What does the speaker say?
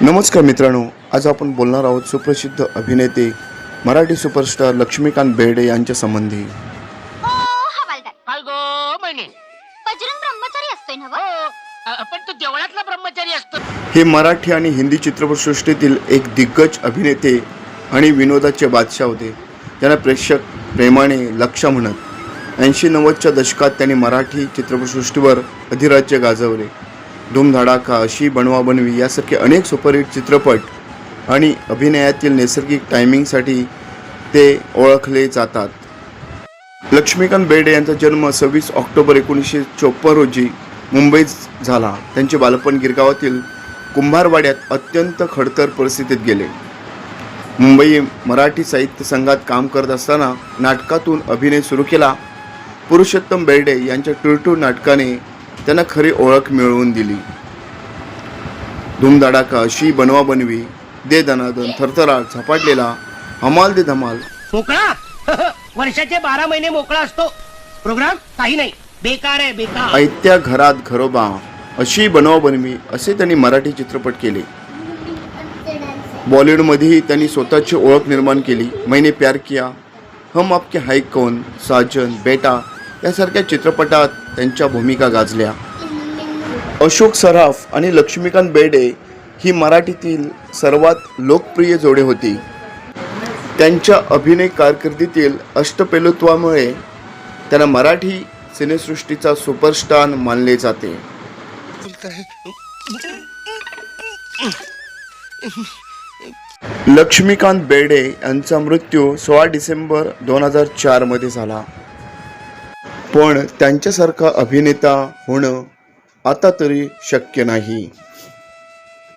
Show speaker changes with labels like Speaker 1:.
Speaker 1: नमस्कार मित्रांनो, आज आपण बोलणार आहोत सुप्रसिद्ध अभिनेते मराठी सुपरस्टार लक्ष्मीकांत बेर्डे यांच्या संबंधी।
Speaker 2: ओ हवालदार
Speaker 3: काय गो म्हणे
Speaker 2: बजरंग ब्रह्मचारी असतोय ना
Speaker 3: हो पण तू देवळातला ब्रह्मचारी असतो।
Speaker 1: हे मराठी आणि हिंदी चित्रपटसृष्टीतील एक दिग्गज अभिनेते आणि विनोदाचे बादशाह होते, त्यांना प्रेक्षक प्रेमाने लक्ष म्हणत। 80-90च्या दशकात त्यांनी मराठी चित्रपटसृष्टीवर अधिराज्य गाजवले। धूमधडाका, अशी बनवा बनवी यासारखे अनेक सुपरहिट चित्रपट आणि अभिनयातील नैसर्गिक टायमिंगसाठी ते ओळखले जातात। लक्ष्मीकांत बेर्डे यांचा जन्म 26 ऑक्टोबर 1954 रोजी मुंबईत झाला। त्यांचे बालपण गिरगावातील कुंभारवाड्यात अत्यंत खडतर परिस्थितीत गेले। मुंबई मराठी साहित्य संघात काम करत असताना नाटकातून अभिनय सुरू केला। पुरुषोत्तम बेर्डे यांच्या टूरटूर नाटकाने त्यांना खरी ओळख मिळवून दिली। धूमधडाका, अशी बनवा बनवी, दे दनादन, थरथराट, झपाटलेला, हमाल दे धमाल,
Speaker 3: मोकळा वर्षाचे 12 महिने मोकळा असतो। प्रोग्राम काही नाही, बेकार आहे बेकार।
Speaker 1: ऐत्या घरात घरोबा, अशी बनवा बनवी असे त्यांनी मराठी चित्रपट केले। बॉलिवूडमध्येही त्यांनी स्वतःची ओळख निर्माण केली। मैंने प्यार किया, हम आपके हाय कौन, साजन, बेटा यासारख्या चित्रपटात त्यांच्या भूमिका गाजल्या। अशोक सराफ आणि लक्ष्मीकांत बेर्डे ही मराठीतील सर्वात लोकप्रिय जोडी होती। त्यांच्या अभिनय कारकिर्दीतील अष्टपैलुत्वामुळे त्यांना मराठी सिनेसृष्टीचा सुपरस्टार मानले जाते। लक्ष्मीकांत बेर्डे यांचा मृत्यू 16 डिसेंबर 2004 मध्ये झाला, पण त्यांच्यासारखा अभिनेता होणं आता तरी शक्य नाही।